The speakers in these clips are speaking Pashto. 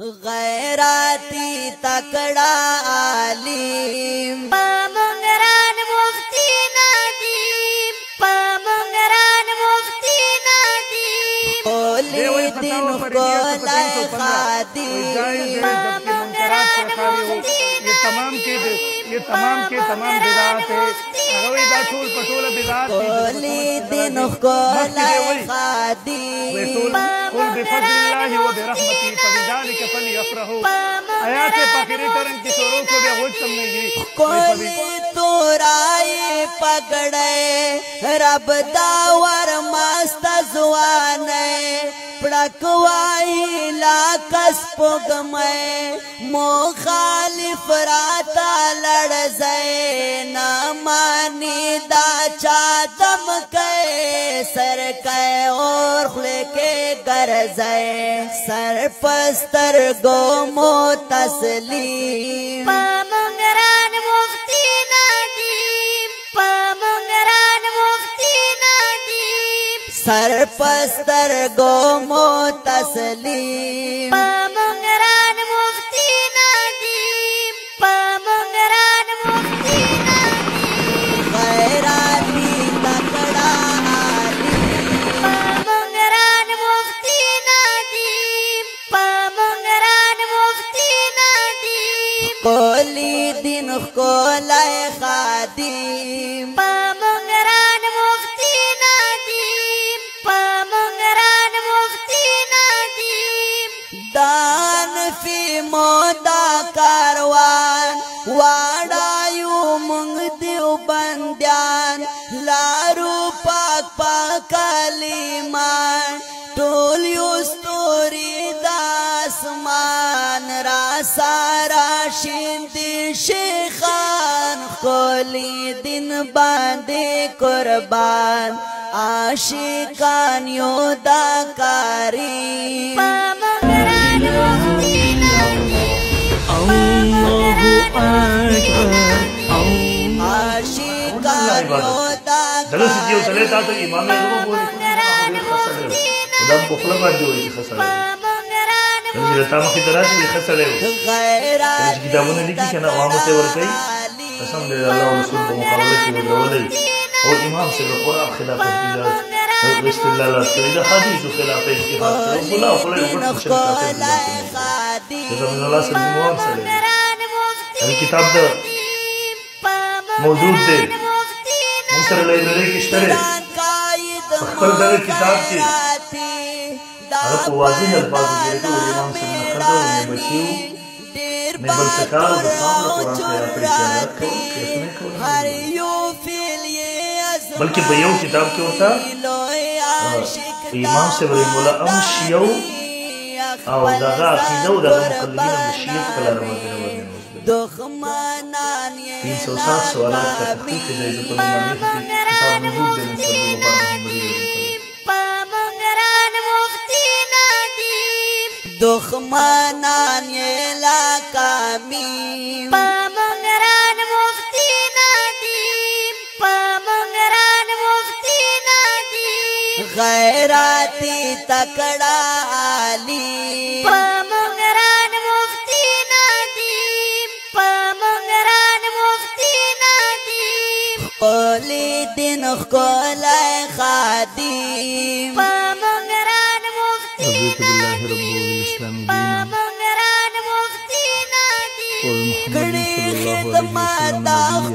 غیراتی تکڑا عالم پامنگران مفتی ندیم پامنگران مفتی ندیم اولی دن کولای خادیم پامنگران مفتی یہ تمام کے تمام بدعات ہے اگوی دا ټول پټوله بدعات دي اولی دن کولای خادیم قل بفضل الله وبرحمته فبذلك فليفرحوا آیات فقیری ټرن کی شروع کو بیا وځ سم نه دي کولی تورای پګړې رب دا ور مست ځوانې پړکوای لا کس پګمې مخالف راتا لړځې نه مانی دا چا دم کې سر کې اور خله کې ګرځې سر پستر گو مو تسلیم پامنگران مفتی ندیم پامنگران مفتی ندیم سر پستر گو مو تسلیم پامنگران مفتی ندیم پامنگران مفتی ندیم غیراتی تکڑا عالم پامنگران مفتی ندیم پامنگران مفتی ندیم کولی دن کولای خادیم پامنگران مفتی ندیم پامنگران مفتی ندیم دان فی مودا کاروان واڑایو منگ دیو بندیان لارو پاک پاک کلیمان ټول یو ستوري د اسمان را سارا شیندي شیخان کولی دن باندې قربان عاشقان یو دا کاری پامنگران مفتی ندیم پامنگران عاشقان یو دا دلس دیو چلے تا تو امام لوگوں کو خدا کو خپل باندې وایي خسره چې د تامه کې دراشي خسره غیرات کتابونه لیکي کنه عوامو ته ورکړي قسم دې الله او رسول په مقابله کې ودرولې او امام سے قرآن خلاف احتجاج استدلال کوي د حدیث خلاف اجتهاد کوي ولا خپل شرکت ده من الله سره موافق سره کتاب ده موجود ده موږ سره لایبرری کې شته خپل دغه کتاب کې هغه په واضح الفاظو کې د امام سره خدو نه بچیو نه بل سکارو د صاحب قرآن خلاف اجتهاد کوي بلکې په یو کتاب کې ورته امام صاحب رحمه الله ام شیعو او دغه عقیده او دغه مقلدین د شیعه په لاره باندې دخمانان 307 سوالات کا تحقیق ہے جو پر معنی کتاب موجود ہے مصطفی وفا محمدی پامنگران مفتی ندیم دخمانان لا کامی پامنگران مفتی ندیم پامنگران مفتی ندیم غیراتی تکڑا عالم پامنگران مفتی ندیم پامنگران مفتی ندیم کولی دن کولای خادیم پامنگران مفتی ندیم پامنگران مفتی ندیم کڑی خدمات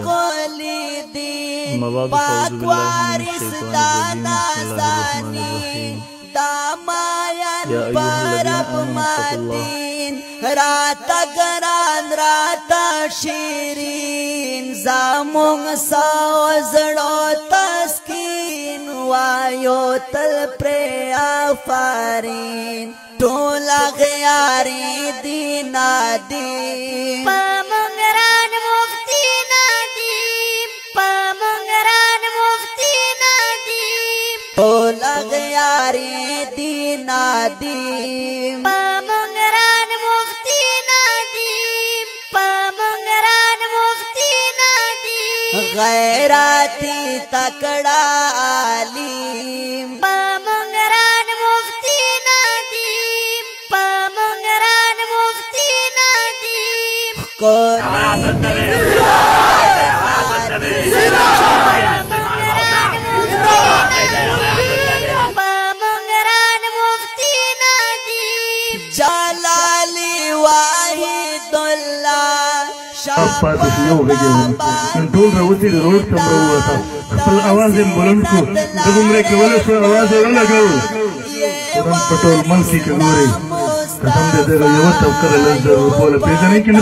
کولی دین پاک وارث دادا ثانی داماین پرب مدین راتا گران راتا شیرین زامون سوزڑو تسکین وایو تل پر آفارین ٹولا غیاری دینا دین پامنگران مفتی ندیم پامنگران مفتی ندیم ٹولا غیاری دینا دیم پامنگران مفتی ندیم پامنگران مفتی ندیم غیراتی تکڑا عالم پامنگران مفتی ندیم پامنگران مفتی جلالی واحد الله अब बात इसलिए हो गई है कंट्रोल रवती रोड कमरा हुआ था खपल आवाज बुलंद को जब उम्र केवल से आवाज लगाओ तुरंत पटोल मन की कगोरे कसम दे दे रही हो तब कर लज्जर बोले पेजनी कि न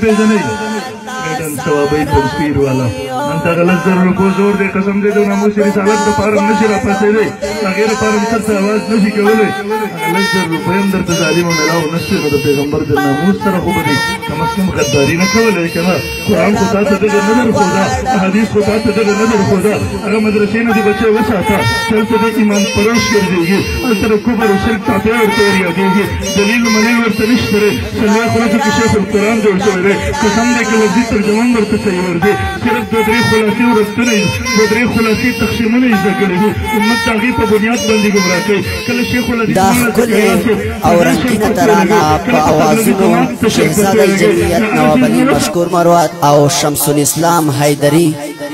पेजनी मैडम सवाबई तस्वीर वाला अंत लज्जर को जोर दे कसम दे दो नामो से रिसालत तो पार नशरा पासे दे अगर पार अंतर से आवाज नहीं केवले लज्जर रुपये अंदर तो जालिम में लाओ नशर में पैगंबर दे नामूस तरह हो बनी कम से कम गद्दारी न केवले कना कुरान को साथ दे नजर खुदा हदीस को साथ दे नजर खुदा अगर मदरसे में बच्चे वसा था चलते दे ईमान परोश कर देगी अंतर कुबर शिरक ताते और तोरिया देगी दलील मने और तनिश करे सल्लल्लाहु अलैहि के शेख कुरान जो सवेरे कसम दे के वजी तर्जुमान करते सही वर्दे सिर्फ दो खुलासी और रस्तने दो खुलासी तकसीम नहीं करेगी उम्मत तागी पर बुनियाद बंदी गुमराह के कल शेख और अंकित तराना आवाज़ों शहजादा जमीयत नवाबनी मशकूर मरवात और शमसुल इस्लाम हैदरी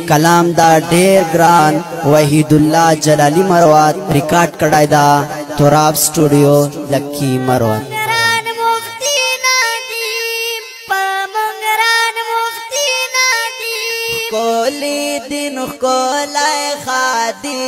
कलाम दा ढेर ग्रान वहीदुल्लाह जलाली मरवात रिकॉर्ड कड़ायदा तोराब स्टूडियो लक्की मरवात कोली दिन कोलाए खादी